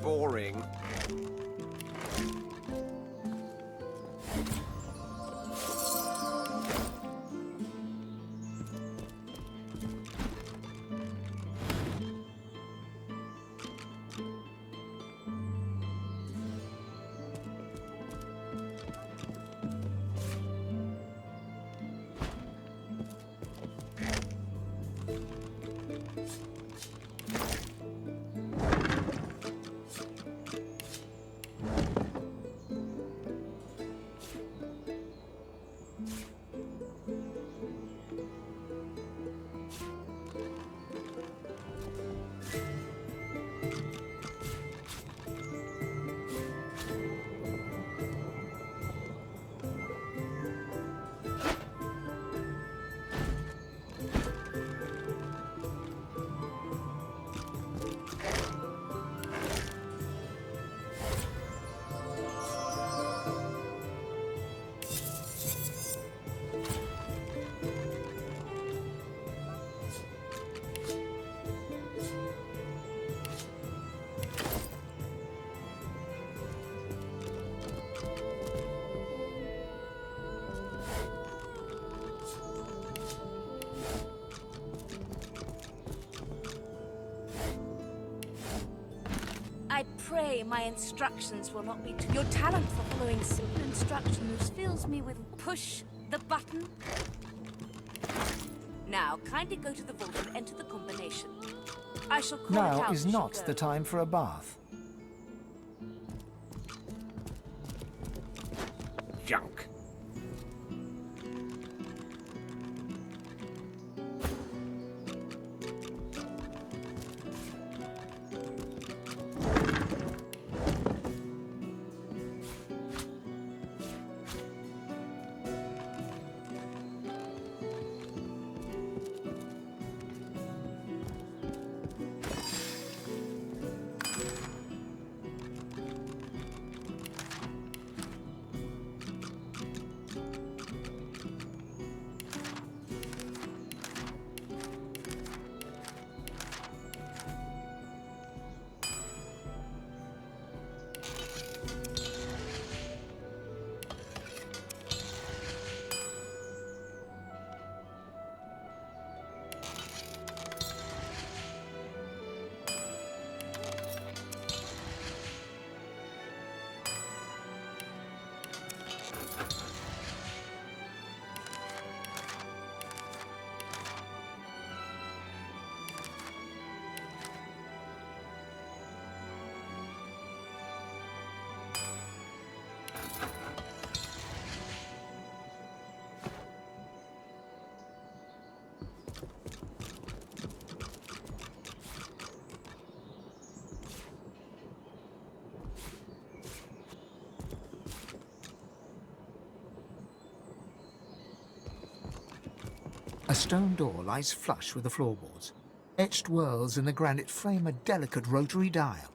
boring. I pray my instructions will not be Your talent for following simple instructions fills me with push the button. Now, kindly go to the vault and enter the combination. I shall call it Now out is as you not go. the time for a bath. Junk. A stone door lies flush with the floorboards. Etched whorls in the granite frame a delicate rotary dial.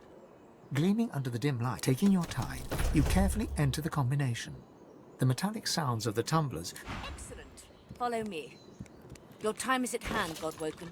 Gleaming under the dim light, taking your time, you carefully enter the combination. The metallic sounds of the tumblers. Excellent. Follow me. Your time is at hand, Godwoken.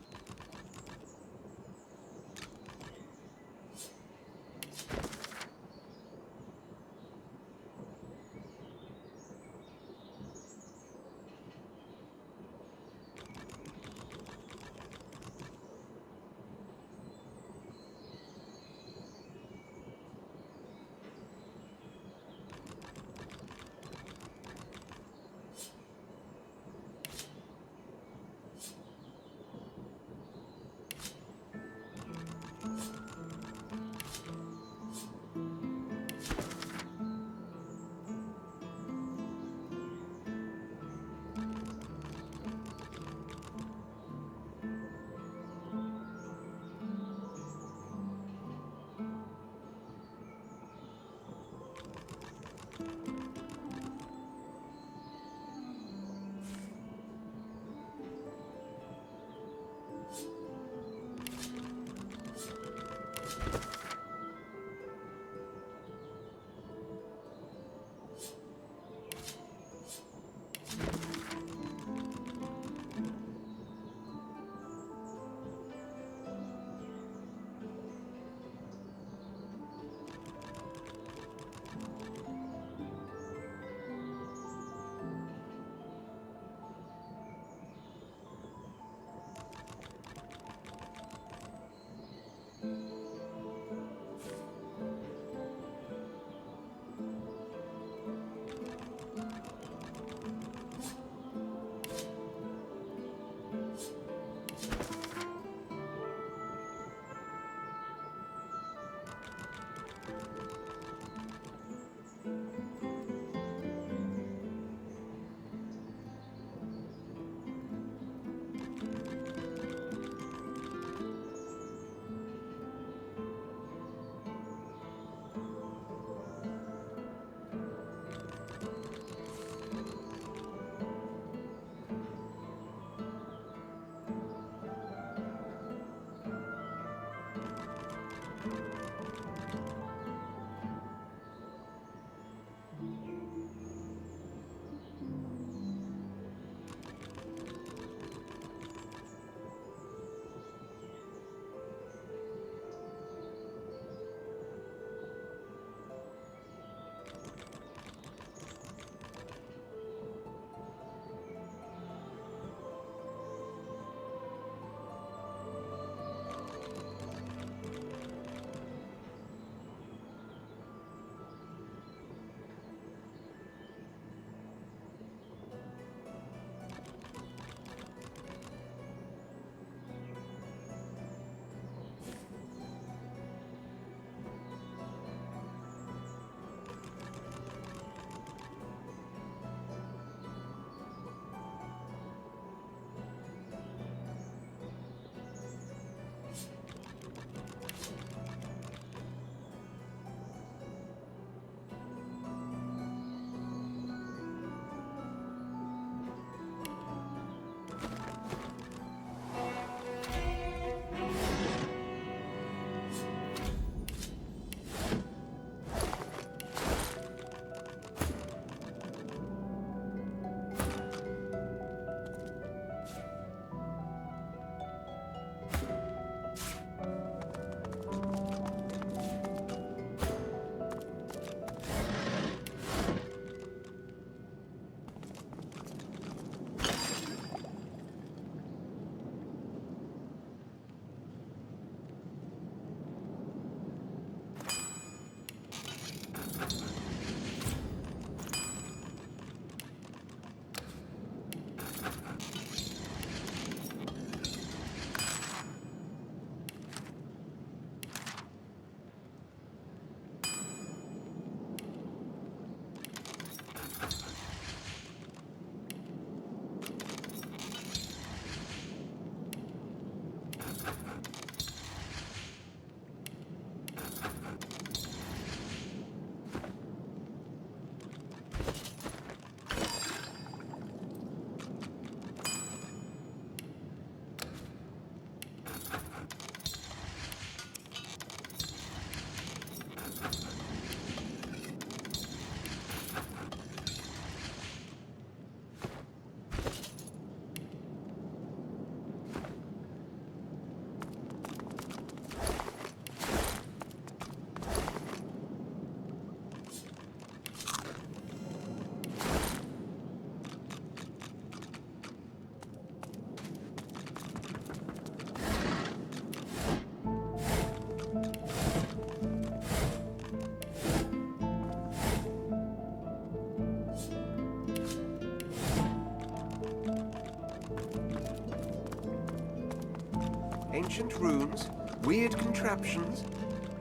Ancient runes, weird contraptions.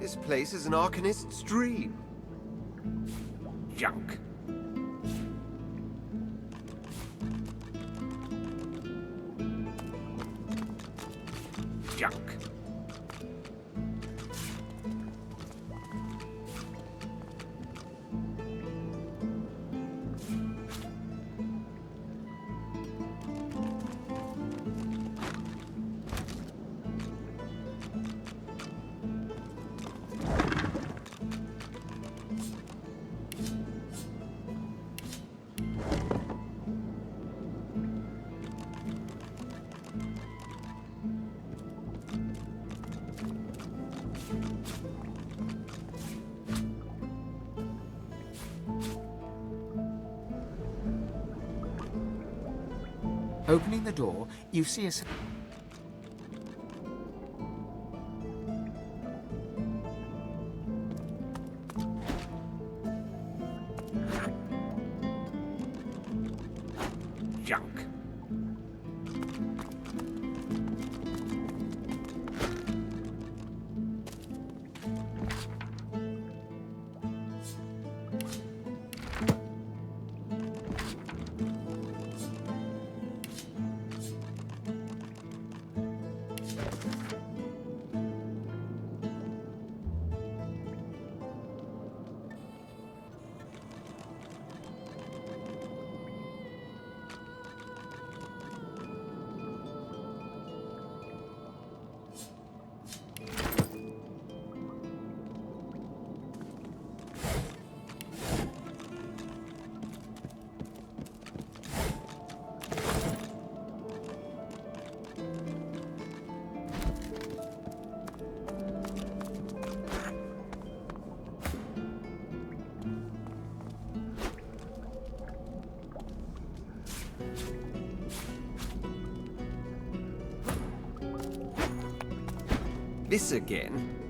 This place is an Arcanist's dream. Junk. Junk. Opening the door, you see a... Junk. This again?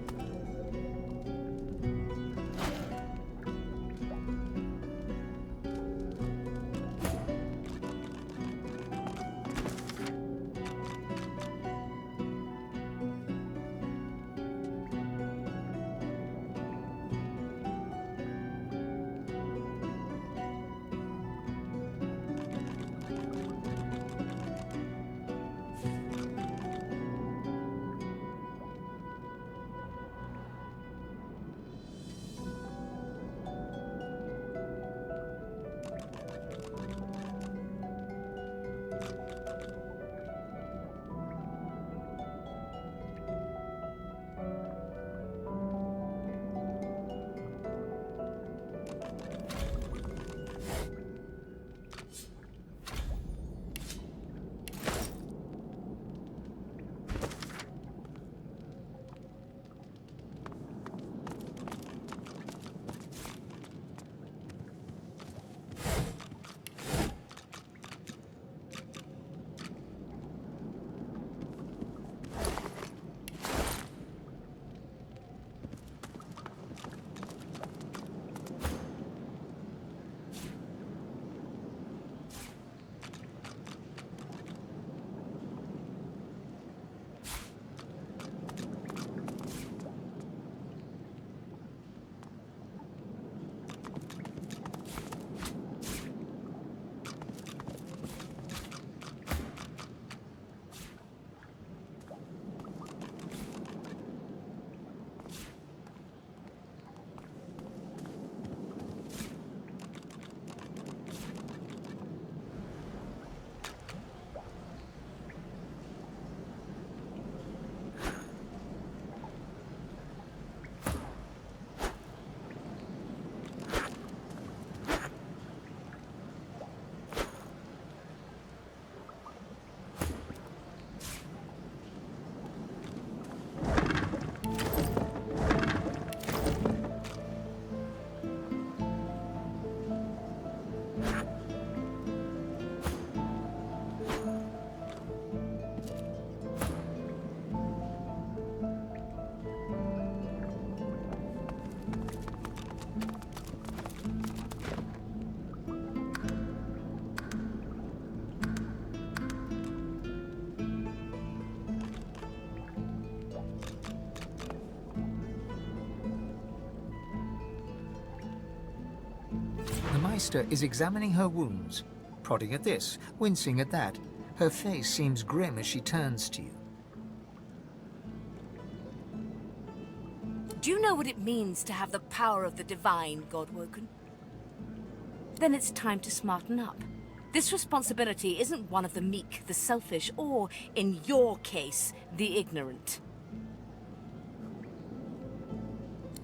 Meister is examining her wounds, prodding at this, wincing at that. Her face seems grim as she turns to you. Do you know what it means to have the power of the divine, Godwoken? Then it's time to smarten up. This responsibility isn't one of the meek, the selfish, or, in your case, the ignorant.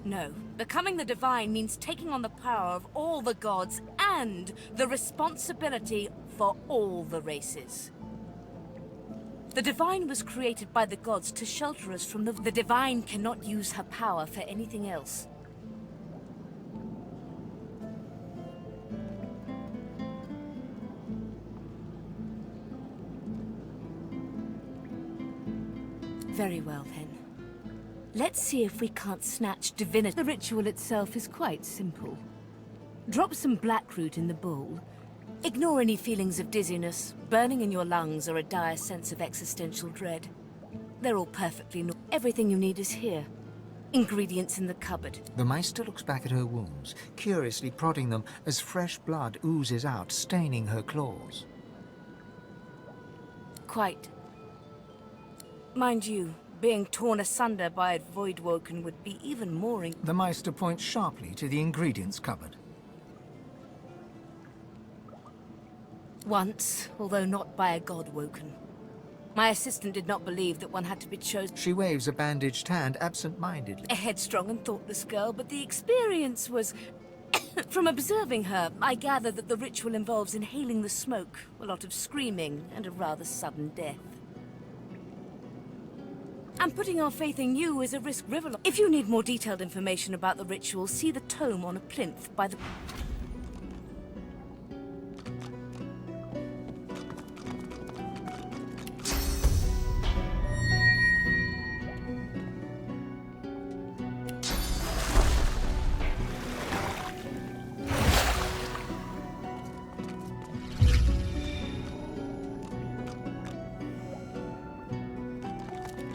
No, becoming the divine means taking on the power of all the gods and the responsibility for all the races. The divine was created by the gods to shelter us from the divine cannot use her power for anything else. Very well, then. Let's see if we can't snatch Divinity. The ritual itself is quite simple. Drop some blackroot in the bowl. Ignore any feelings of dizziness, burning in your lungs, or a dire sense of existential dread. They're all perfectly normal. Everything you need is here. Ingredients in the cupboard. The Meister looks back at her wounds, curiously prodding them as fresh blood oozes out, staining her claws. Quite. Mind you, being torn asunder by a Voidwoken would be even more The Meister points sharply to the ingredients cupboard. Once, although not by a Godwoken. My assistant did not believe that one had to be chosen. She waves a bandaged hand absent-mindedly. A headstrong and thoughtless girl, but the experience was... From observing her, I gather that the ritual involves inhaling the smoke, a lot of screaming, and a rather sudden death. And putting our faith in you is a risk Riverlock. If you need more detailed information about the ritual, see the tome on a plinth by the...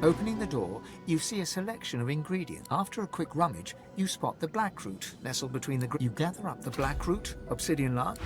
Opening the door, you see a selection of ingredients. After a quick rummage, you spot the blackroot nestled between the... You gather up the blackroot, obsidian larch...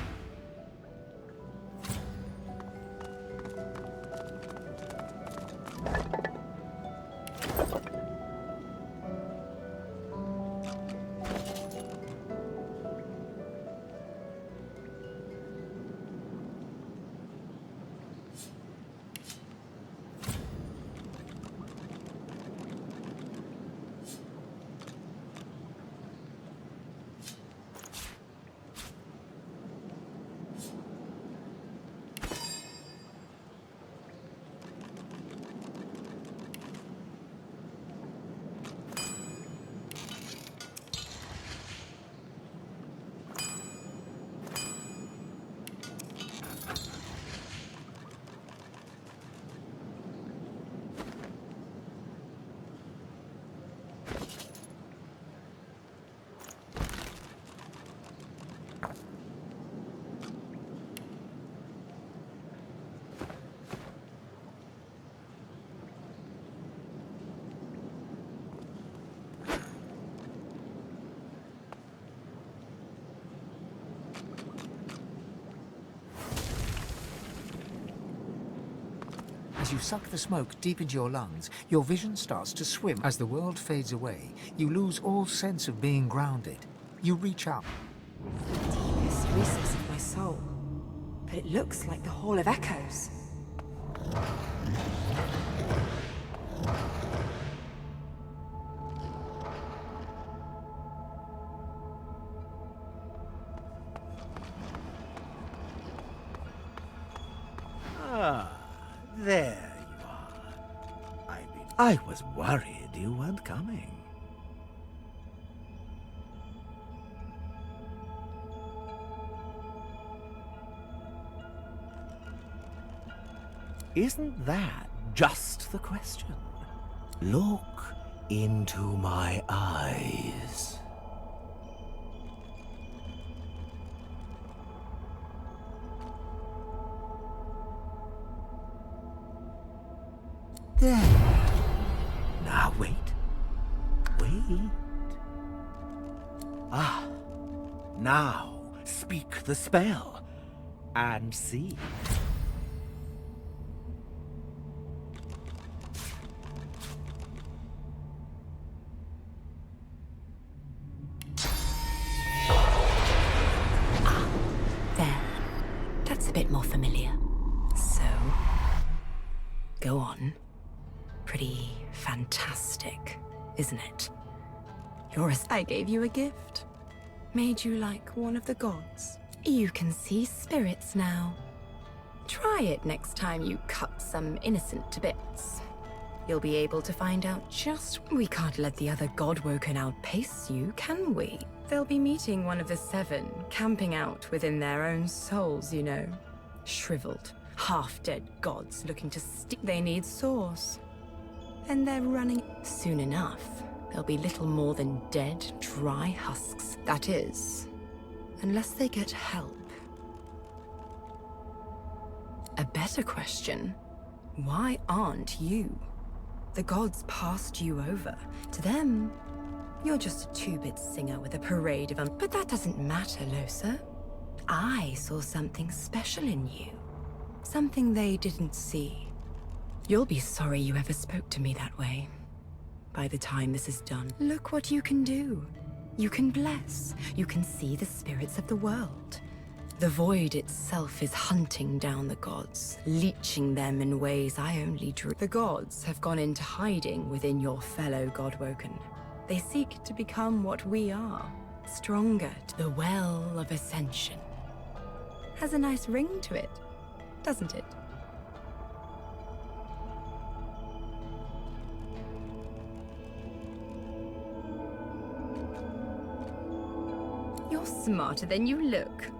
As you suck the smoke deep into your lungs, your vision starts to swim. As the world fades away, you lose all sense of being grounded. You reach up. Deepest recess of my soul. But it looks like the Hall of Echoes. There you are. I was worried you weren't coming. Isn't that just the question? Look into my eyes. There. Now wait. Wait. Ah. Now speak the spell and see. There. That's a bit more familiar. So, go on. Pretty fantastic, isn't it? I gave you a gift. Made you like one of the gods. You can see spirits now. Try it next time you cut some innocent to bits. You'll be able to find out just... We can't let the other god-woken outpace you, can we? They'll be meeting one of the 7, camping out within their own souls, you know. Shriveled, half-dead gods looking to stick. They need source. And they're running... Soon enough, they'll be little more than dead, dry husks. That is, unless they get help. A better question, why aren't you? The gods passed you over. To them, you're just a two-bit singer with a parade of But that doesn't matter, Losa. I saw something special in you. Something they didn't see. You'll be sorry you ever spoke to me that way. By the time this is done, look what you can do. You can bless. You can see the spirits of the world. The void itself is hunting down the gods, leeching them in ways I only drew. The gods have gone into hiding within your fellow Godwoken. They seek to become what we are, stronger. The Well of Ascension. Has a nice ring to it, doesn't it? You're smarter than you look.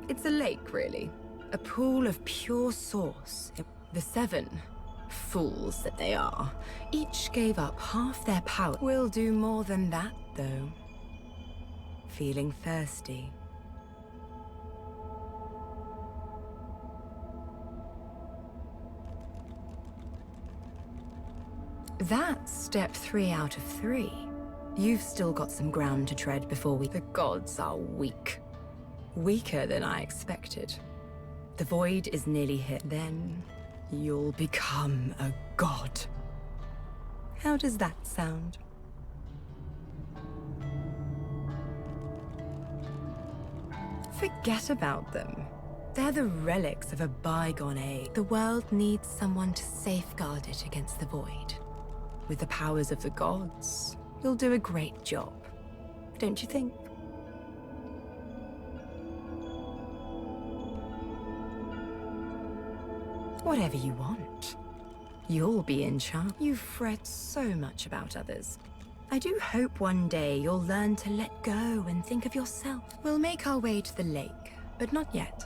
It's a lake, really. A pool of pure source. The 7, fools that they are, each gave up half their power. We'll do more than that, though. Feeling thirsty. That's step 3 out of 3. You've still got some ground to tread before we... The gods are weak. Weaker than I expected. The void is nearly hit. Then you'll become a god. How does that sound? Forget about them. They're the relics of a bygone age. The world needs someone to safeguard it against the void. With the powers of the gods, you'll do a great job. Don't you think? Whatever you want. You'll be in charge. You fret so much about others. I do hope one day you'll learn to let go and think of yourself. We'll make our way to the lake, but not yet.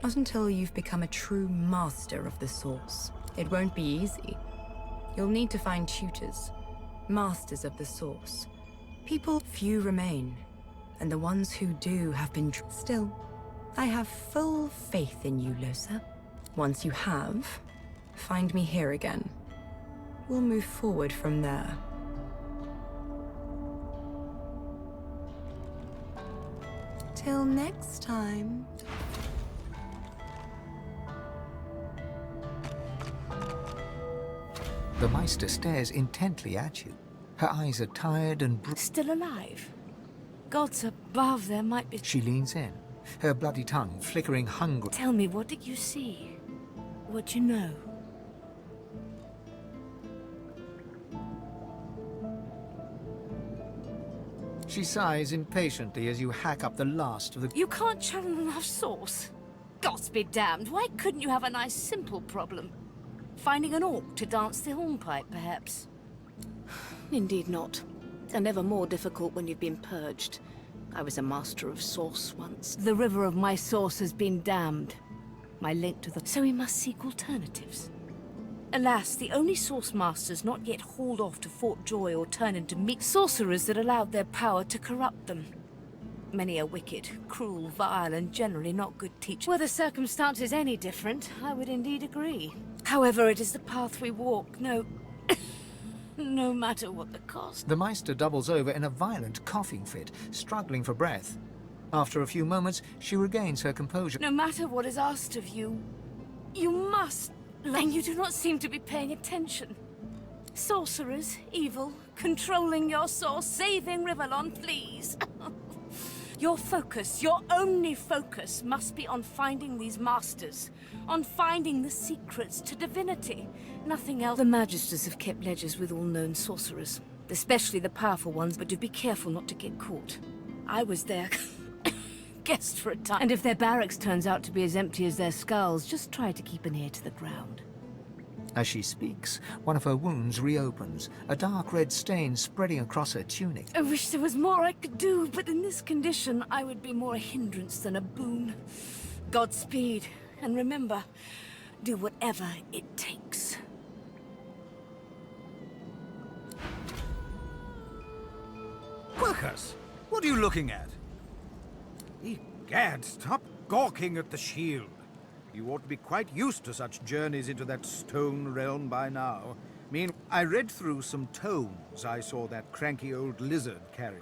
Not until you've become a true master of the Source. It won't be easy. You'll need to find tutors, masters of the Source. Few remain, and the ones who do have been... Still, I have full faith in you, Losa. Once you have, find me here again. We'll move forward from there. Till next time. The Meister stares intently at you. Her eyes are tired and Still alive? Gods above, there might be... She leans in, her bloody tongue flickering hunger. Tell me, what did you see? What you know? She sighs impatiently as you hack up the last of the... You can't channel enough source? Gods be damned, why couldn't you have a nice simple problem? Finding an orc to dance the hornpipe, perhaps? Indeed not. And ever more difficult when you've been purged. I was a master of source once. The river of my source has been damned. My link to the... So we must seek alternatives. Alas, the only source masters not yet hauled off to Fort Joy or turn into meek sorcerers that allowed their power to corrupt them. Many are wicked, cruel, vile, and generally not good teachers. Were the circumstances any different, I would indeed agree. However, it is the path we walk, no matter what the cost. The Meister doubles over in a violent coughing fit, struggling for breath. After a few moments, she regains her composure. No matter what is asked of you, you must. And you do not seem to be paying attention. Sorcerers, evil, controlling your source, saving Rivellon, please. Your focus, your only focus, must be on finding these masters, on finding the secrets to divinity. Nothing else. The Magisters have kept ledgers with all known sorcerers, especially the powerful ones, but do be careful not to get caught. I was their guest for a time. And if their barracks turns out to be as empty as their skulls, just try to keep an ear to the ground. As she speaks, one of her wounds reopens, a dark red stain spreading across her tunic. I wish there was more I could do, but in this condition, I would be more a hindrance than a boon. Godspeed, and remember, do whatever it takes. Quercus, what are you looking at? Egad, stop gawking at the shield. You ought to be quite used to such journeys into that stone realm by now. I read through some tomes I saw that cranky old lizard carry.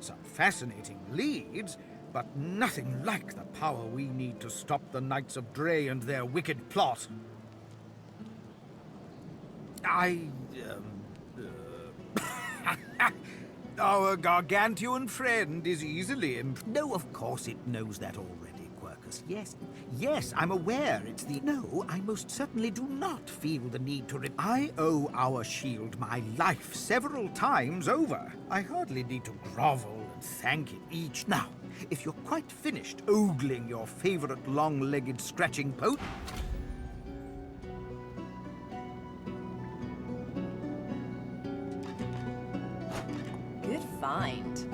Some fascinating leads, but nothing like the power we need to stop the Knights of Dre and their wicked plot. Our gargantuan friend is easily No, of course it knows that already, Quercus. Yes, I'm aware it's the... No, I most certainly do not feel the need to... I owe our shield my life several times over. I hardly need to grovel and thank it each... Now, if you're quite finished ogling your favorite long-legged scratching post... Good find.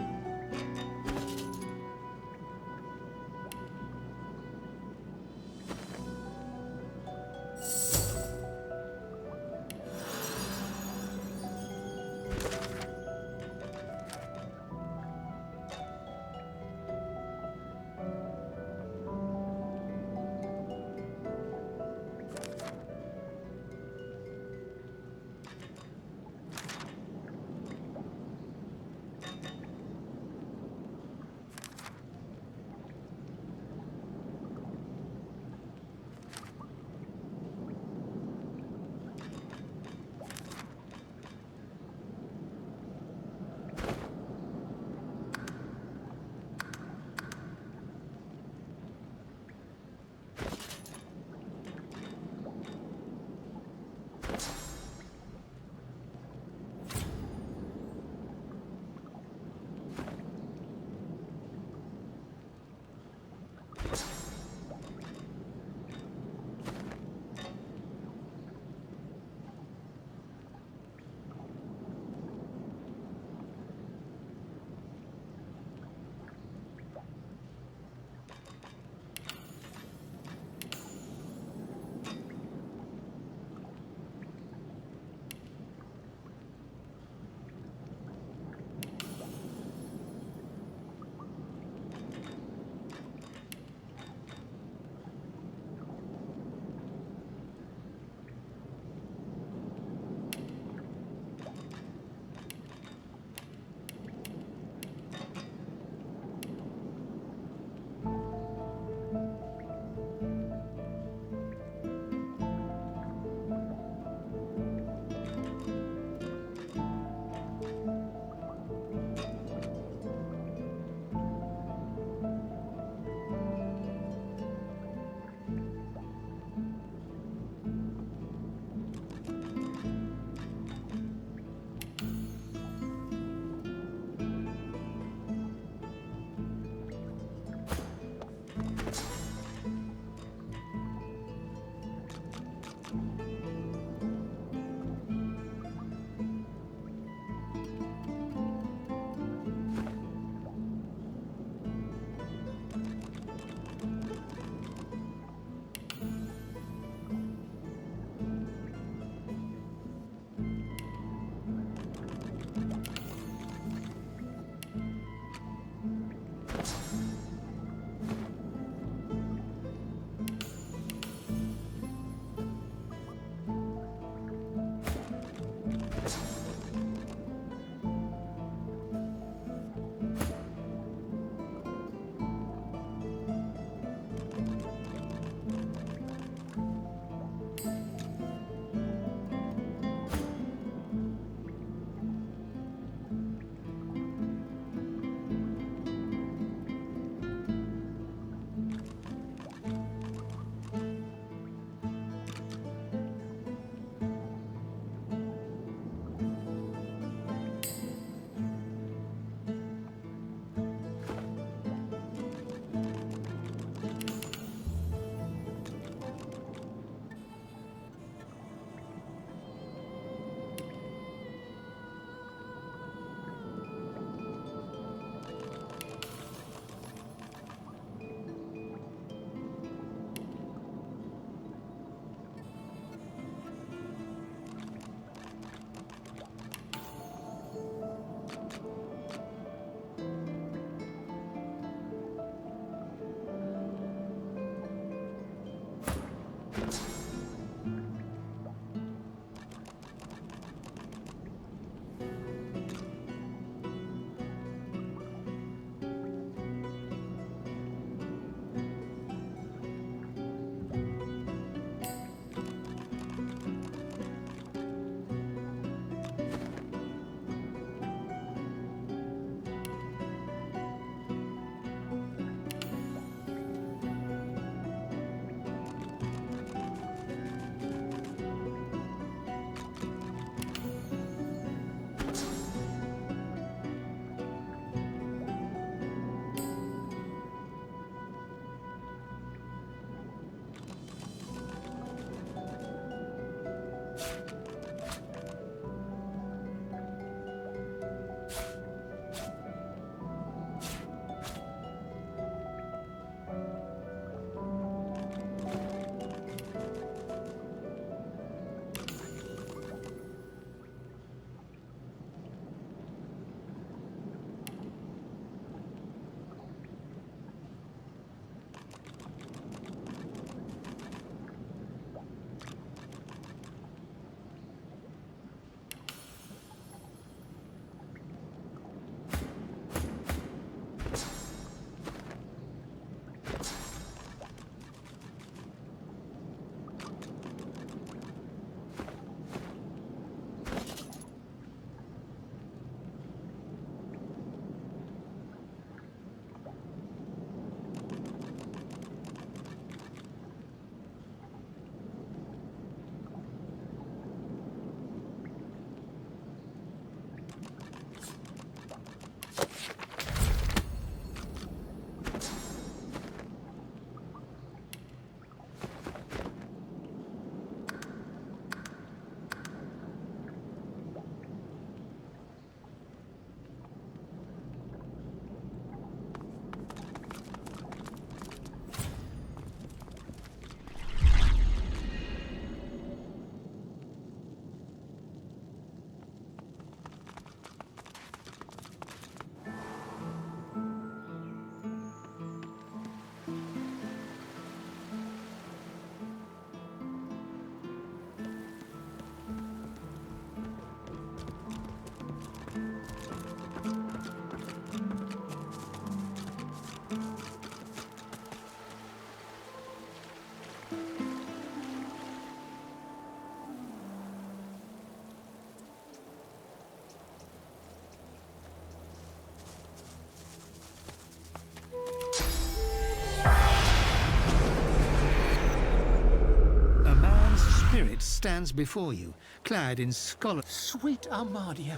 spirit stands before you, clad in scarlet. Sweet Armadia,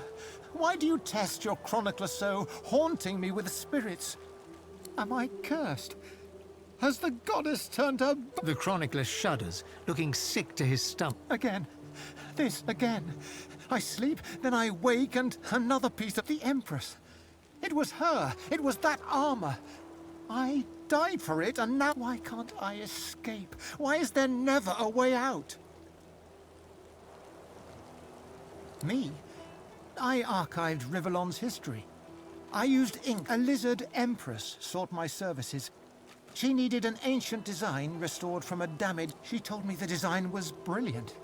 why do you test your chronicler so, haunting me with the spirits? Am I cursed? Has the goddess turned her The chronicler shudders, looking sick to his stomach. again? This again. I sleep, then I wake, and another piece of the Empress. It was her. It was that armor. I died for it, and now why can't I escape? Why is there never a way out? Me? I archived Rivellon's history. I used ink. A lizard Empress sought my services. She needed an ancient design restored from a damage. She told me the design was brilliant.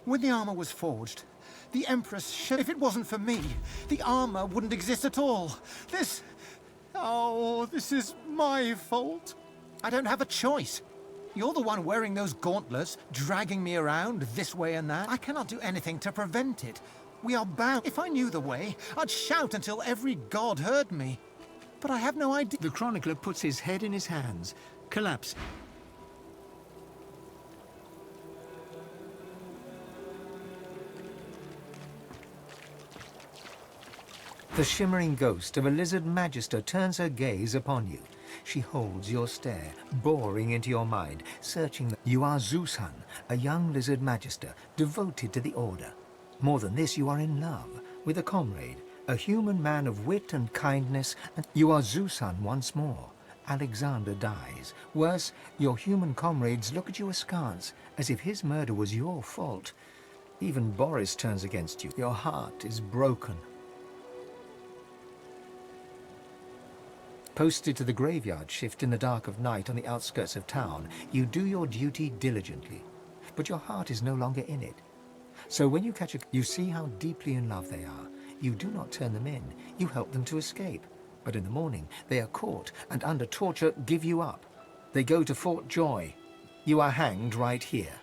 When the armor was forged, the Empress if it wasn't for me, the armor wouldn't exist at all. This is my fault. I don't have a choice. You're the one wearing those gauntlets, dragging me around this way and that. I cannot do anything to prevent it. We are bound. If I knew the way, I'd shout until every god heard me. But I have no idea. The chronicler puts his head in his hands, collapses. The shimmering ghost of a lizard magister turns her gaze upon you. She holds your stare, boring into your mind, searching. You are Zeushan, a young lizard magister, devoted to the Order. More than this, you are in love with a comrade, a human man of wit and kindness, and you are Zeushan once more. Alexander dies. Worse, your human comrades look at you askance, as if his murder was your fault. Even Boris turns against you. Your heart is broken. Posted to the graveyard shift in the dark of night on the outskirts of town, you do your duty diligently. But your heart is no longer in it. So when you catch you see how deeply in love they are. You do not turn them in. You help them to escape. But in the morning, they are caught and under torture give you up. They go to Fort Joy. You are hanged right here.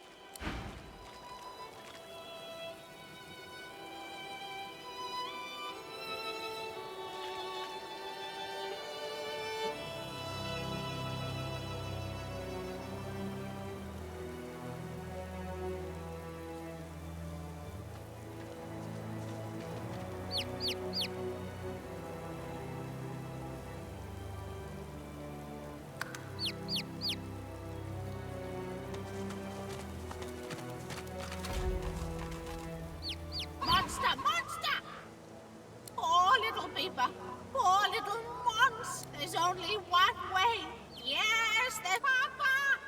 Poor little monster. There's only one way. Yes, there's Papa.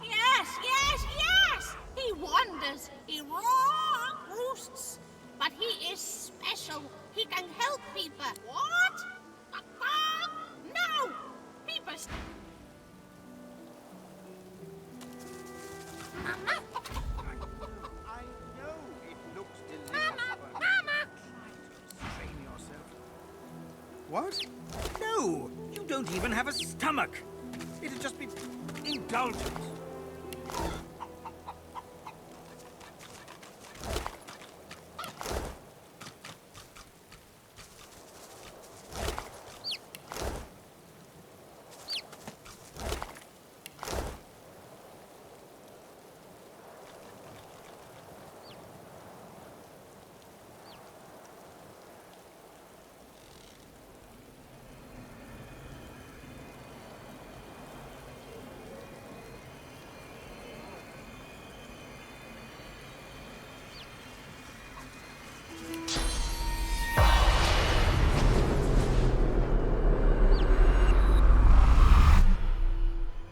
Yes. He wanders. He roosts. But he is special. He can help people. What? Papa? No. People. Mama. I know it looks delicious. Mama. Train yourself. What? No, you don't even have a stomach. It'll just be indulgent.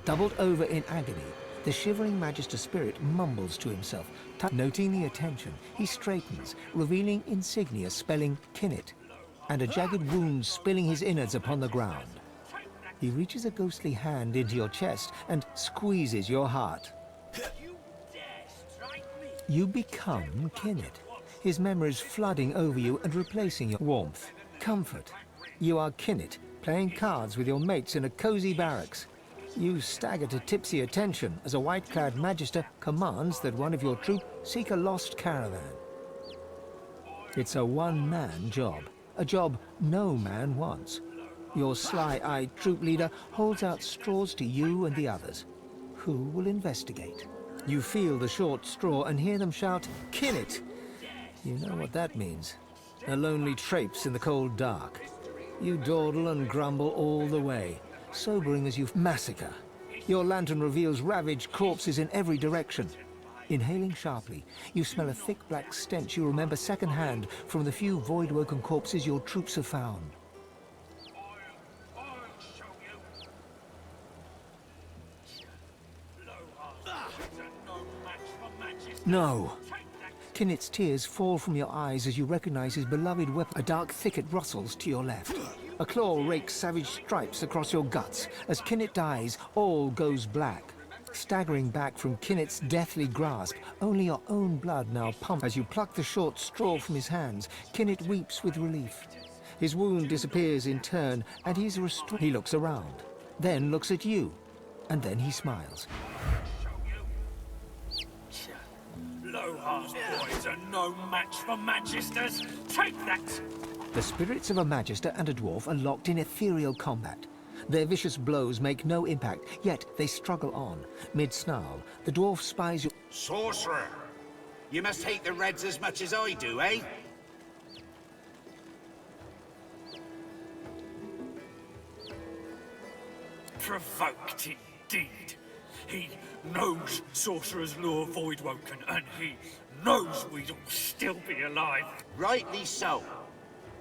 Doubled over in agony, the shivering Magister spirit mumbles to himself. Noting the attention, he straightens, revealing insignia spelling Kinnet, and a jagged wound spilling his innards upon the ground. He reaches a ghostly hand into your chest and squeezes your heart. You become Kinnet, his memories flooding over you and replacing your warmth, comfort. You are Kinnet, playing cards with your mates in a cozy barracks. You stagger to tipsy attention as a white-clad Magister commands that one of your troop seek a lost caravan. It's a one-man job, a job no man wants. Your sly-eyed troop leader holds out straws to you and the others. Who will investigate? You feel the short straw and hear them shout, "Kill it!" You know what that means. A lonely traipse in the cold dark. You dawdle and grumble all the way, sobering as you massacre. Your lantern reveals ravaged corpses in every direction. Inhaling sharply, you smell a thick black stench you remember secondhand from the few void-woken corpses your troops have found. No. Kinnit's tears fall from your eyes as you recognize his beloved weapon. A dark thicket rustles to your left. A claw rakes savage stripes across your guts. As Kinnit dies, all goes black. Staggering back from Kinnit's deathly grasp, only your own blood now pumps. As you pluck the short straw from his hands, Kinnit weeps with relief. His wound disappears in turn, and he's restored. He looks around, then looks at you, and then he smiles. Lohar's boys are no match for Magisters. Take that! The spirits of a Magister and a dwarf are locked in ethereal combat. Their vicious blows make no impact, yet they struggle on. Mid-snarl, the dwarf spies you. Sorcerer! You must hate the Reds as much as I do, eh? Provoked indeed. He knows Sorcerer's Lure Voidwoken, and he knows we'd all still be alive. Rightly so.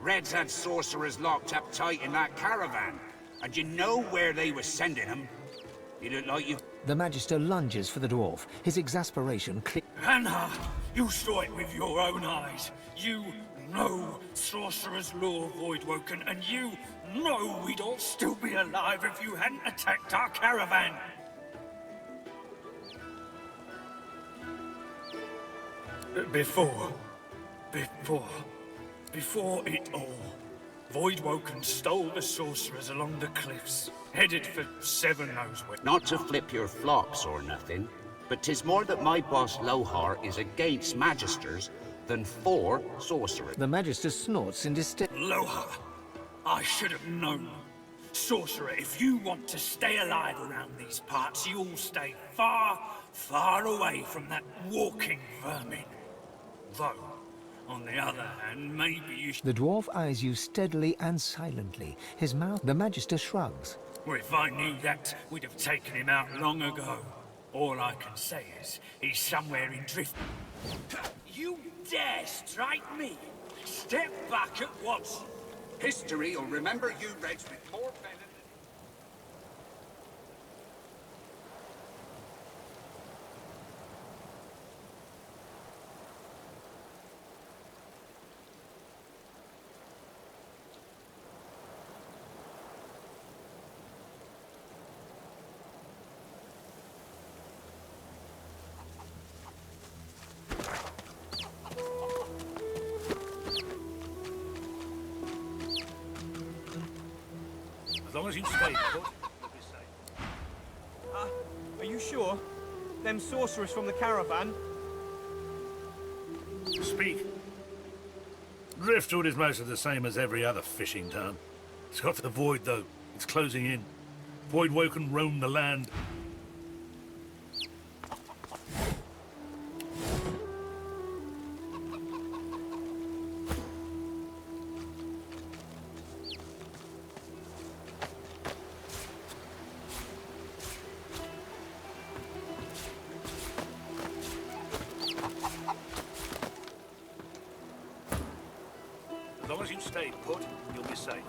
Reds had sorcerers locked up tight in that caravan. And you know where they were sending them? You look like you... The Magister lunges for the dwarf, his exasperation Anna, you saw it with your own eyes. You know Sorcerer's Lure Voidwoken, and you know we'd all still be alive if you hadn't attacked our caravan. Before it all, Voidwoken stole the sorcerers along the cliffs, headed for Seven knows where. Not to flip your flops or nothing, but 'tis more that my boss Lohar is against Magisters than for sorcerers. The Magister snorts in disdain. Lohar, I should have known. Sorcerer, if you want to stay alive around these parts, you'll stay far, far away from that walking vermin. Though, on the other hand, maybe you should... The dwarf eyes you steadily and silently. His mouth... The Magister shrugs. Well, if I knew that, we'd have taken him out long ago. All I can say is, he's somewhere in drift... You dare strike me? Step back at once! History will remember you Reds with more venom. As long as you stay put, you'll be safe. Are you sure? Them sorcerers from the caravan? Speak. Driftwood is mostly the same as every other fishing town. It's got the void, though. It's closing in. Voidwoken roam the land. As long as you stay put, you'll be safe.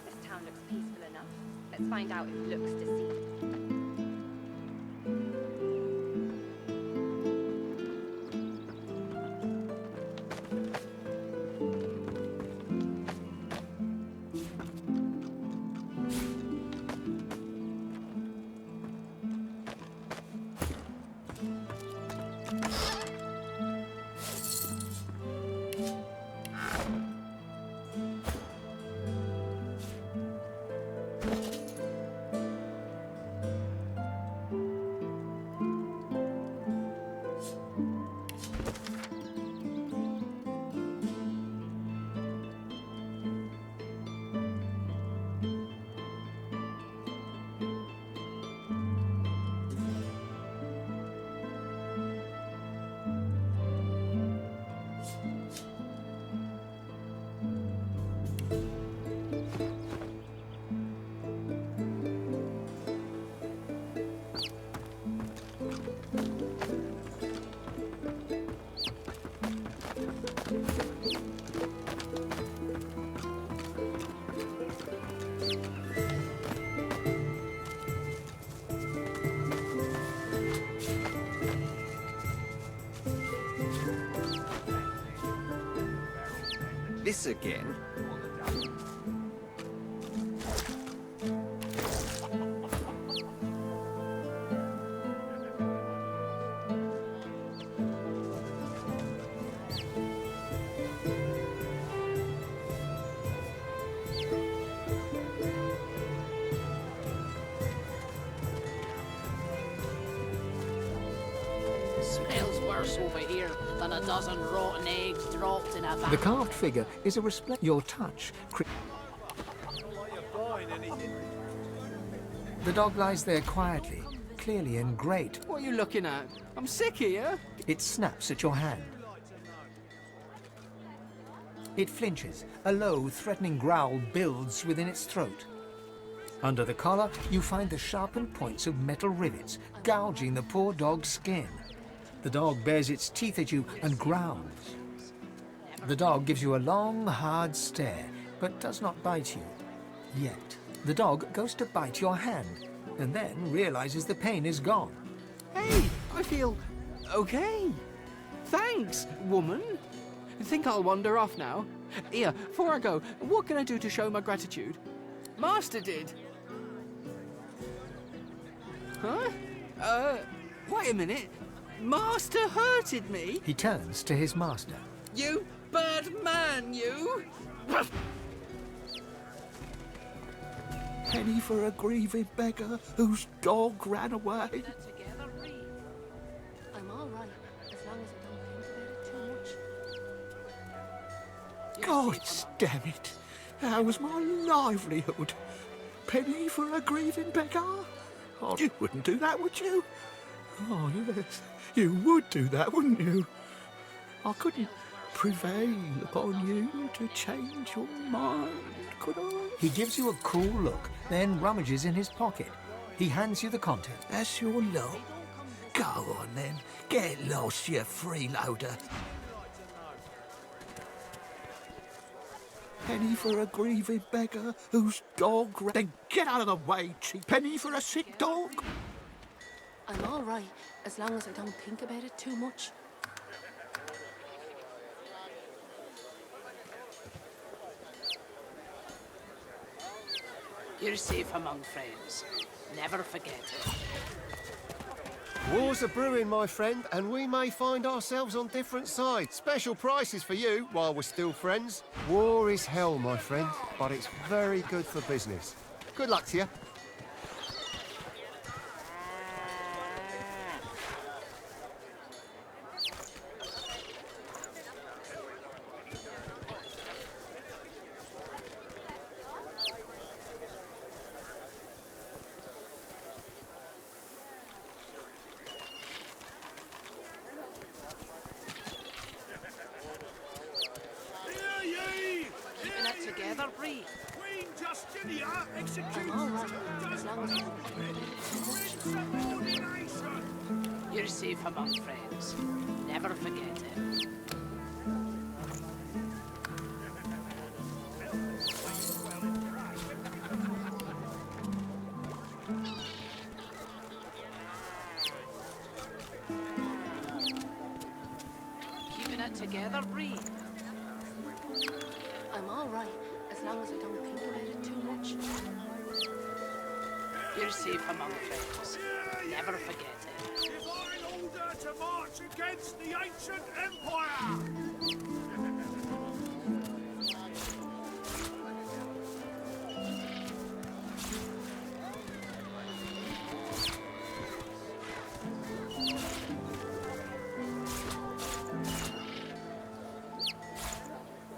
This town looks peaceful enough. Let's find out if looks deceive. this again. Smells worse over here than a dozen rotten eggs dropped in a vat. The carved figure is a your touch. The dog lies there quietly, clearly in great. What are you looking at? I'm sick here. It snaps at your hand. It flinches. A low, threatening growl builds within its throat. Under the collar, you find the sharpened points of metal rivets, gouging the poor dog's skin. The dog bares its teeth at you and growls. The dog gives you a long, hard stare, but does not bite you. Yet. The dog goes to bite your hand, and then realizes the pain is gone. Hey, I feel okay. Thanks, woman. I think I'll wander off now. Here, before I go, what can I do to show my gratitude? Master did. Huh? Wait a minute. Master hurted me? He turns to his master. You bad man, you! Penny for a grieving beggar whose dog ran away. I'm all right, as long as I don't think about it too much. God damn it. That was my livelihood. Penny for a grieving beggar? Oh, you wouldn't do that, would you? Oh, yes. You would do that, wouldn't you? I couldn't prevail upon you to change your mind, could I? He gives you a cool look, then rummages in his pocket. He hands you the content. That's your lot. Go on then. Get lost, you freeloader. Penny for a grieving beggar whose dog ran... Then get out of the way, cheap penny for a sick dog. I'm all right, as long as I don't think about it too much. You're safe among friends. Never forget it. Wars are brewing, my friend, and we may find ourselves on different sides. Special prices for you while we're still friends. War is hell, my friend, but it's very good for business. Good luck to you. You're safe among friends. Never forget it. Keeping it together, Bree. I'm all right, as long as I don't think about it too much. You're safe among friends. Never forget it. If I'm in order to march against the ancient empire!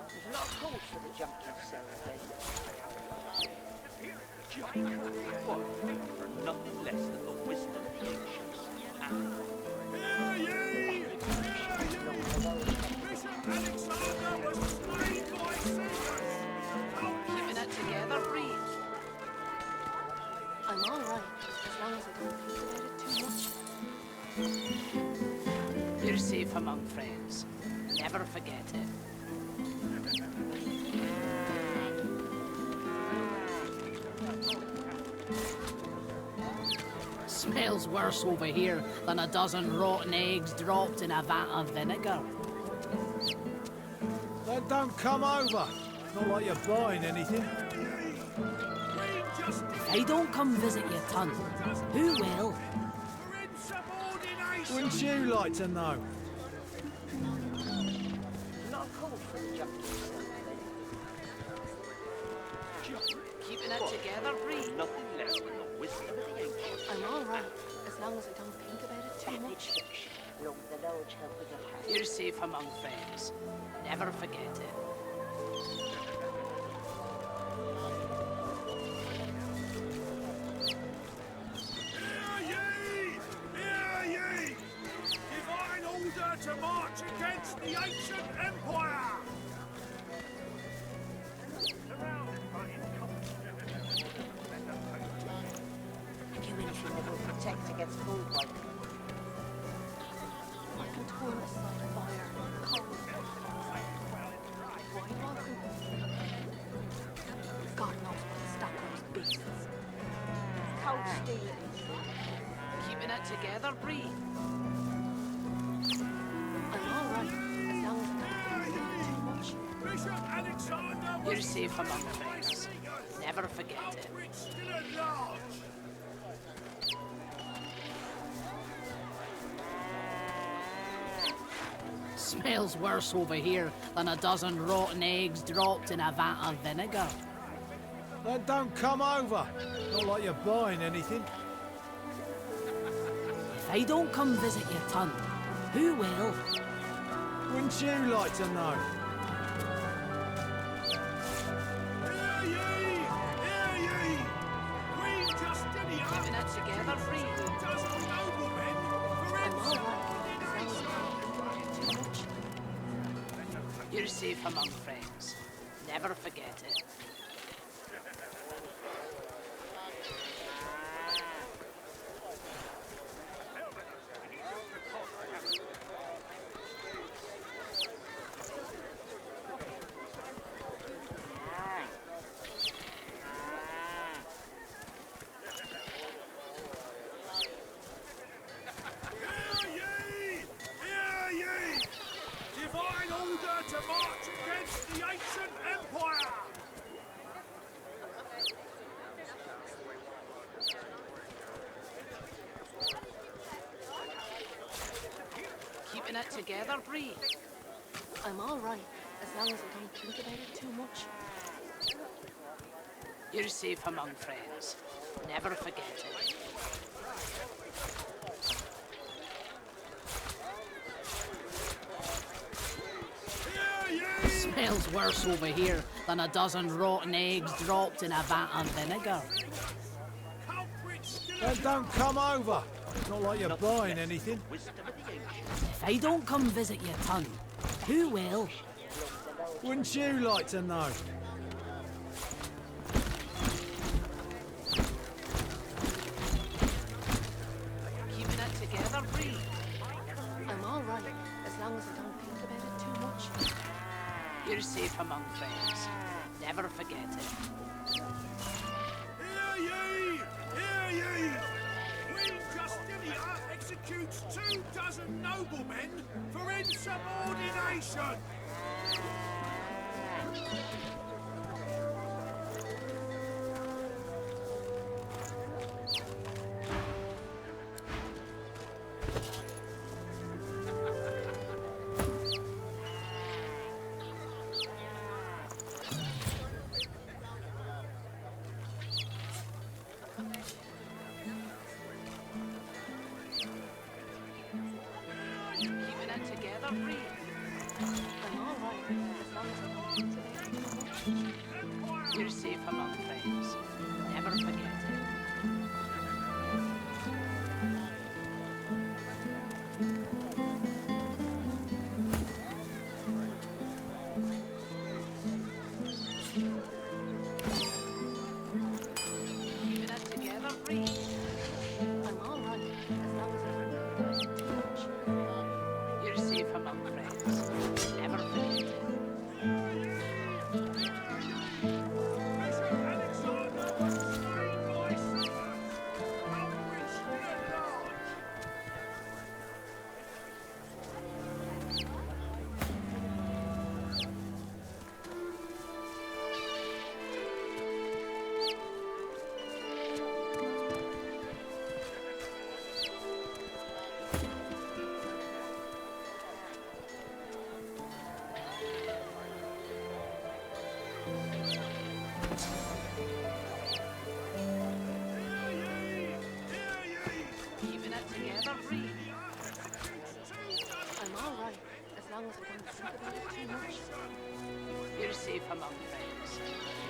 There's a lot of calls for the junkie celebrate. What? For nothing less than the wisdom of the ancients. Hear ye! Hear ye! Bishop Alexander was slain by Caesar! Keeping it together, Bree. I'm all right, as long as I don't think about it too much. You're safe among friends. Never forget it. Smells worse over here than a dozen rotten eggs dropped in a vat of vinegar. The Don't come over. Not like you're buying anything. If I don't come visit your ton, who will? Wouldn't you like to know? Not cold for the junkie Keeping it together, Bree. Nothing less than the wisdom of the ancients. I'm all right, as long as I don't think about it too much. Fiction, along with the large helpers of hand. You're safe among friends. Never forget it. Divine order to march against the ancient empire! Anything that will protect against bullfight. I can turn aside fire, cold. Why welcome? God knows what stop those beasts. Cold steel. Keeping it together, Bree. I'm all right, as long as I don't think too much. Bishop Alexander You're safe among friends. Never forget it. still at large! Smells worse over here than a dozen rotten eggs dropped in a vat of vinegar. Don't come over. Not like you're buying anything. If I don't come visit your ton, who will? Wouldn't you like to know? Hear ye! Hear ye! Queen Justinia! Keeping it together, Bree. Dozen noblemen for I'm all insolence! right, as long as I don't think too much. You're safe among friends. Never forget it. Hear ye! Divine order to march against the ancient empire! Keeping it together, Bree. I'm all right, as long as I don't think about it too much. You're safe among friends. Never forget it. Smells worse over here than a dozen rotten eggs dropped in a vat of vinegar. Don't come over. Not like you're buying anything. If I don't come visit your ton, who will? Wouldn't you like to know? Keeping it together, Bree. I'm all right, as long as I don't think about it too much. You're safe among friends. Never forget it. Hear ye! Hear ye! Queen Justinia executes 24 noblemen for insubordination! Keeping it together, Bree. I'm all right, as long as I don't think about it too much. You're safe among friends. Never forget it. Keeping it together, Bree. I'm all right, as long as I don't think about it too much. You're safe among friends. Never forget it. long as I don't think about it too much. You're safe among friends.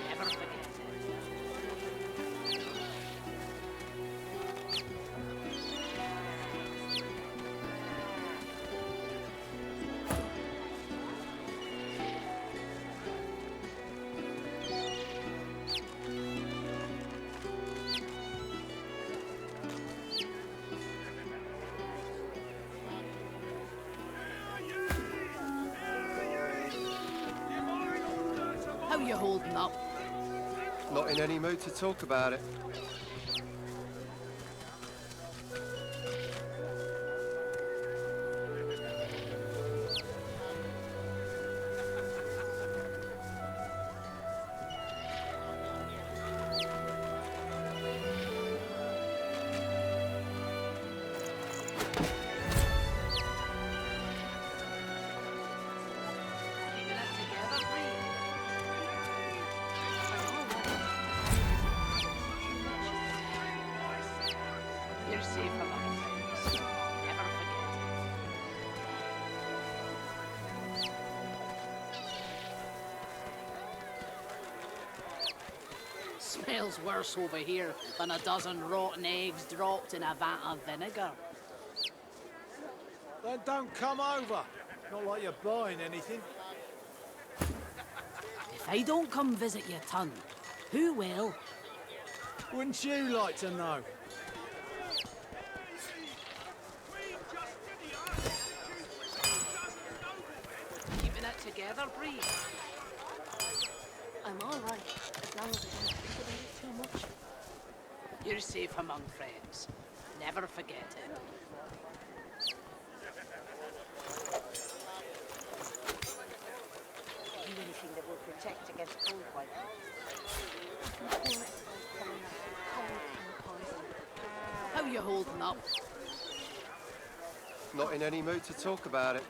Never forget it. How you holding up? Not in any mood to talk about it. You're safe among friends. Never forget it. Smells worse over here than a dozen rotten eggs dropped in a vat of vinegar. Then don't come over. Not like you're buying anything. If I don't come visit your ton, who will? Wouldn't you like to know? Keeping it together, Bree. I'm all right, as long as I don't think about it too much. You're safe among friends. Never forget it. Do anything that will protect against cold white. How you holding up? Not in any mood to talk about it.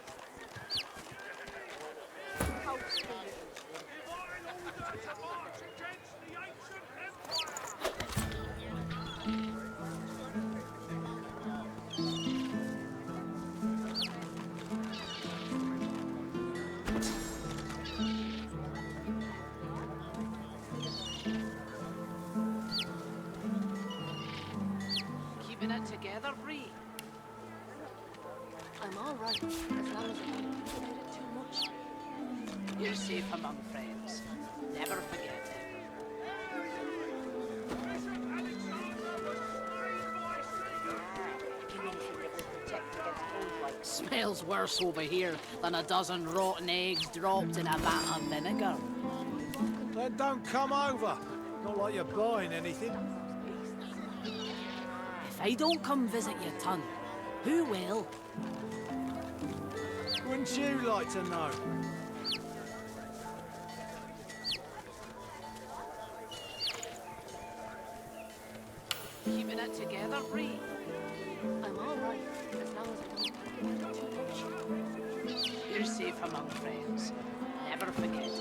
Keeping it together, Bree. I'm all right, as long as I don't think about it too much. You're safe among friends. Never forget it. Do anything that will protect against cold white. Smells worse over here than a dozen rotten eggs dropped in a vat of vinegar. Then don't come over. Not like you're buying anything. If I don't come visit your ton, who will? Wouldn't you like to know? Keeping it together, Bree. I'm all right, as long as I don't think about it too much. You're safe among friends. Never forget it.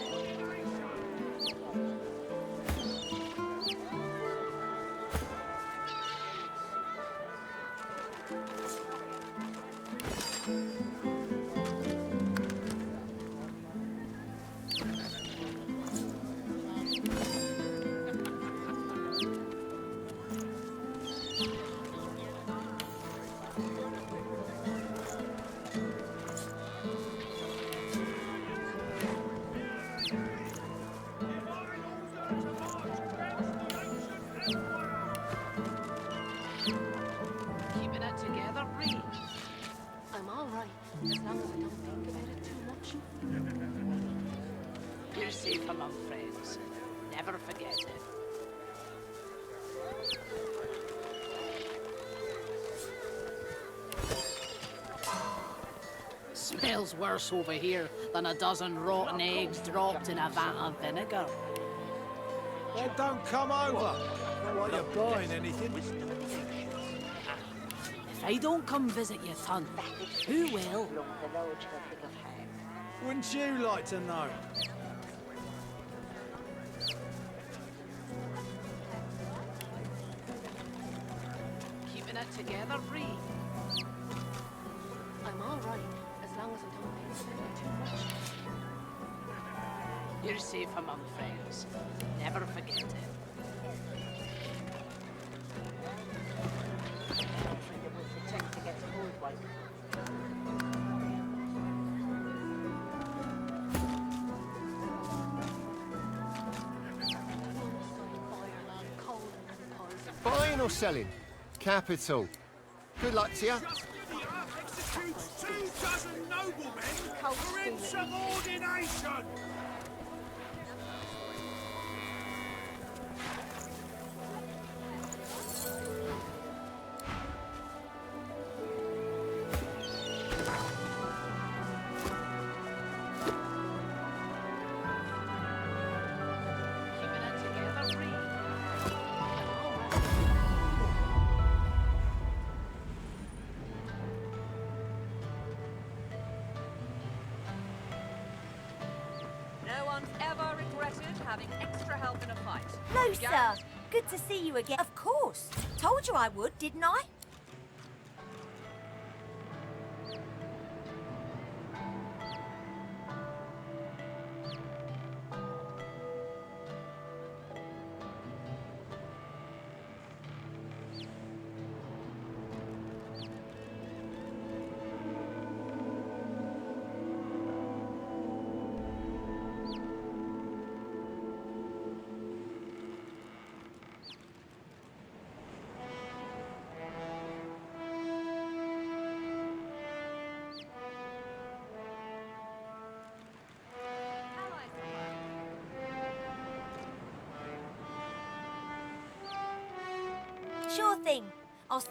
Keeping it together, Bree. I'm all right, as long as I don't think about it too much. You're safe among friends. Never forget it. Smells worse over here than a dozen rotten eggs dropped in a vat of vinegar. Then don't come over. Not like you're buying anything. If I don't come visit your ton, who will? Wouldn't you like to know? Keeping it together, Bree. I'm all right, as As long as I don't make spend too much. You're safe among friends. Never forget it. I don't think it was the thing to get fooled by. Buying or selling? Capital. Good luck to you. Execute 2 noblemen for insubordination! Keeping it together, Reed. No one's ever regretted having extra help in a fight. No, sir. Good to see you again. Of course. Told you I would, didn't I? Sure thing. I'll...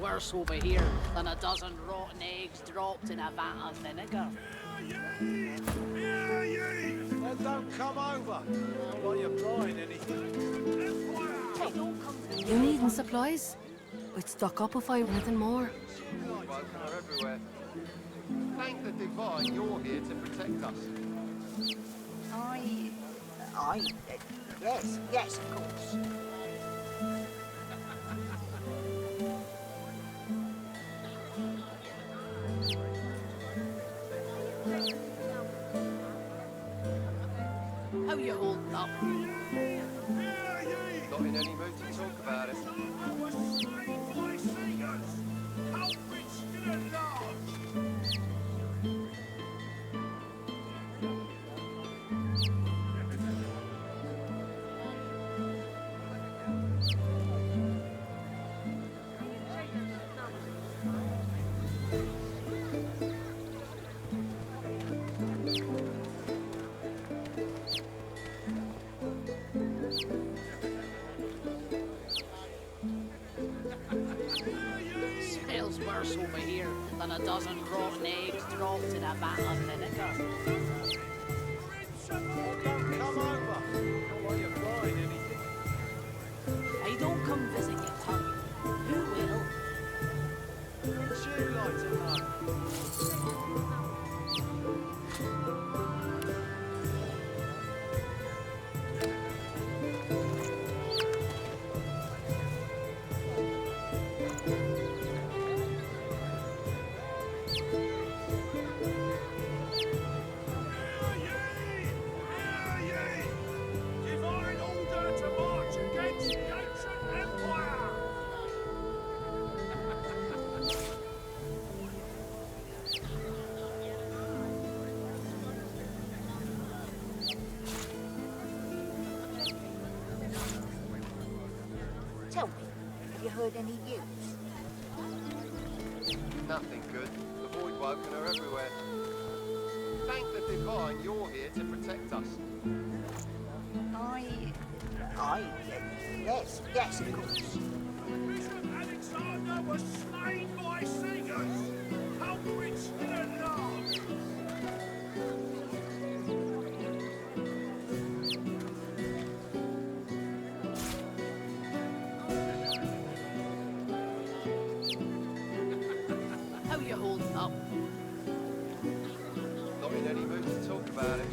worse over here than a dozen rotten eggs dropped in a vat of vinegar. Then don't come over. Not like you're buying anything. You needing supplies? I'd stock up if I were anything more. Welcome are everywhere. Thank the Divine you're here to protect us. Yes, of course. How you holding up? Not in any mood to talk about it. Smells worse over here than a dozen rotten eggs dropped in a vat of vinegar. Don't come over. Not like you're buying anything. I don't come visit your tongue. Who will? Wouldn't you like to know? Divine order to march against the ancient empire! Tell me, have you heard any news? Nothing good. The void woken are everywhere. Thank the Divine you're here to protect us. Yes, of course. Bishop Alexander was slain by singers! How rich in a lark! How you holding up? Not in any mood to talk about it.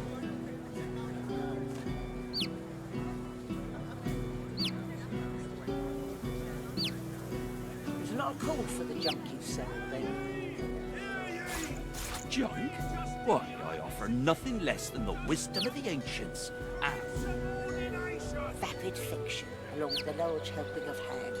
There's a lot of call for the junk you sell, then. Junk? Why, I offer nothing less than the wisdom of the ancients and Vapid fiction, along with a large helping of ham.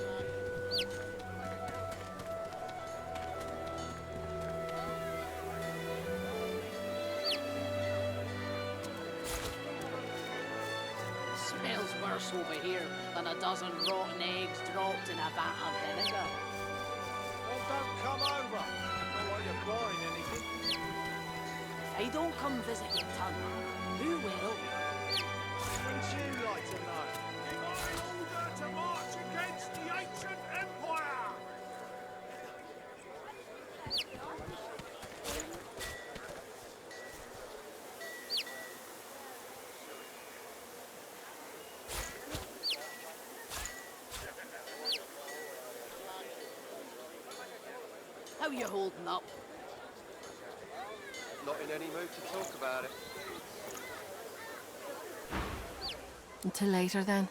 Smells worse over here than a dozen rotten eggs dropped in a vat of vinegar. Then don't come over. Not like you're buying anything. I don't come visit your tongue. Who will? Wouldn't you like to know? Divine order to march against the ancient empire! How you holding up? Not in any mood to talk about it. Until later, then.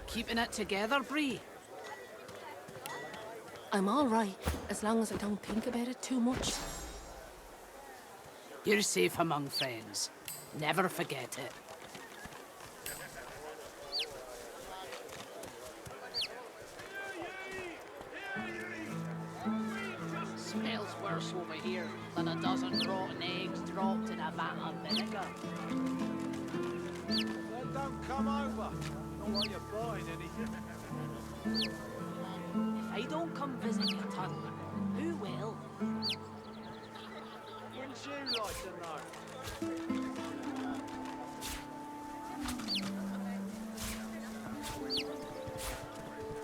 Keeping it together, Bree? I'm all right, as long as I don't think about it too much. You're safe among friends. Never forget it. Smells worse over here than a dozen rotten eggs dropped in a vat of vinegar. Then don't come over. Not Not like you're buying anything. If I don't come visit your ton, who will? Wouldn't you like to know?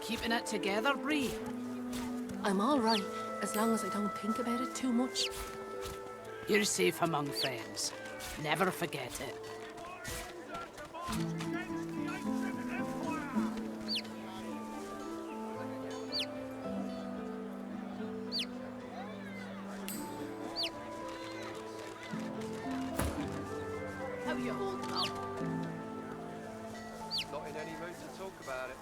Keeping it together, Bree? I'm all right, as long as I don't think about it too much. You're safe among friends. Never forget it. How you holding up? Not in any mood to talk about it.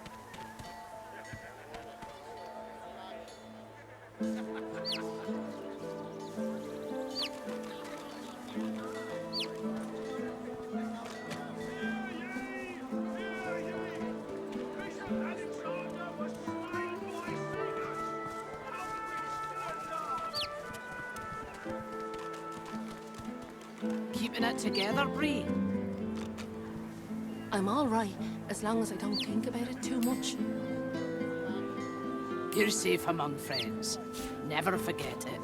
Keeping it together, Bree? I'm all right, as long as I don't think about it too much. You're safe among friends. Never forget it.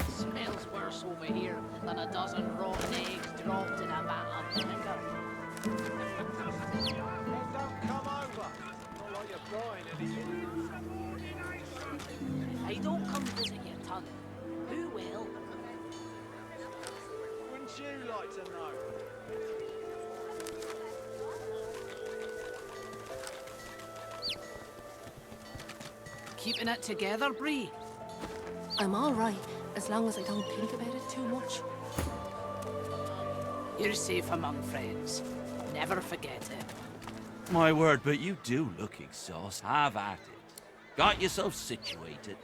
Smells worse over here than a dozen rotten eggs dropped in a vat of vinegar. Well, don't come over. Not like you're buying anything. If I don't come visit your ton, who will? Wouldn't you like to know? Keeping it together, Bree? I'm all right, as long as I don't think about it too much. You're safe among friends. Never forget it. My word, but you do look exhausted. Have at it. Got yourself situated.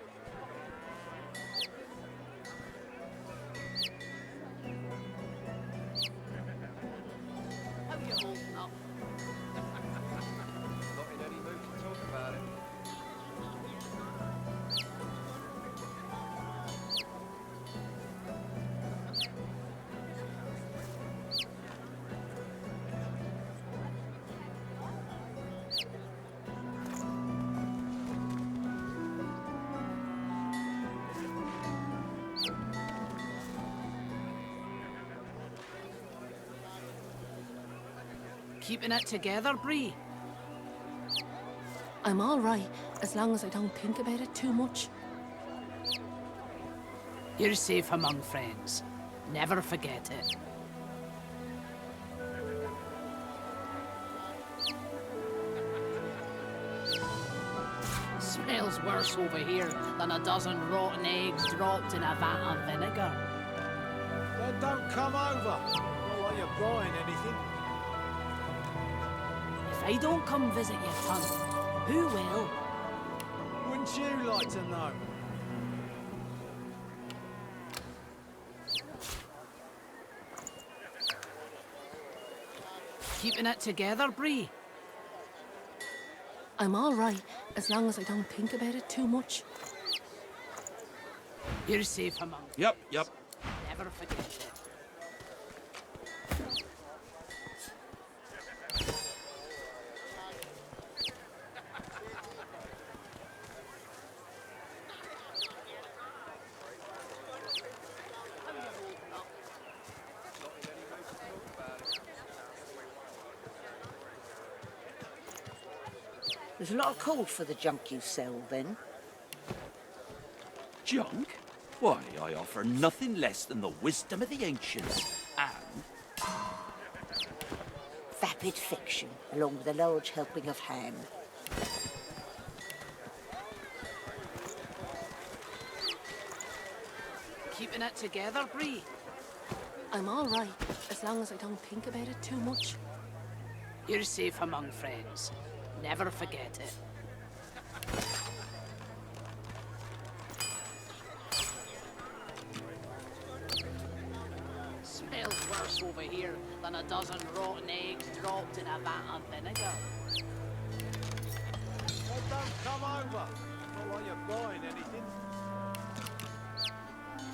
How you holding up? Not in any mood to talk about it. Keeping it together, Bree? I'm all right, as long as I don't think about it too much. You're safe among friends. Never forget it. Smells worse over here than a dozen rotten eggs dropped in a vat of vinegar. Then don't come over. Not like you're buying anything. If I don't come visit your ton, who will? Wouldn't you like to know? Keeping it together, Bree? I'm all right, as long as I don't think about it too much. You're safe among... Yep. Never forget it. There's a lot of call for the junk you sell, then. Junk? Why, I offer nothing less than the wisdom of the ancients and... Vapid fiction, along with a large helping of ham. Keeping it together, Bree? I'm all right, as long as I don't think about it too much. You're safe among friends. Never forget it. Smells worse over here than a dozen rotten eggs dropped in a vat of vinegar. Well, don't come over. Not like you're buying anything.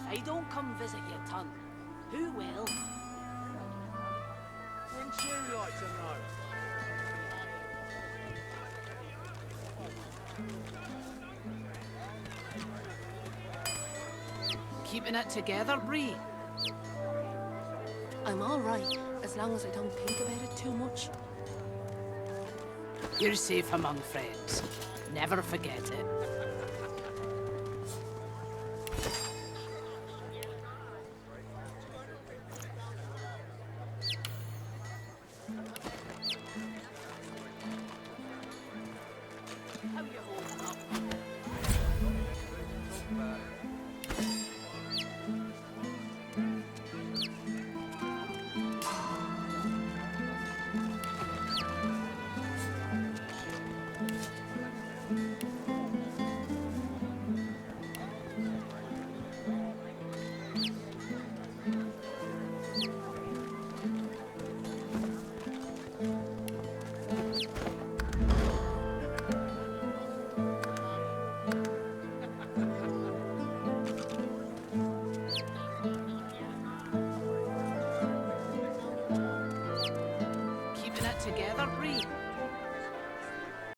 I don't come visit your ton, who will? Wouldn't you like to know? Keeping it together, Bree? I'm all right, as long as I don't think about it too much. You're safe among friends. Never forget it.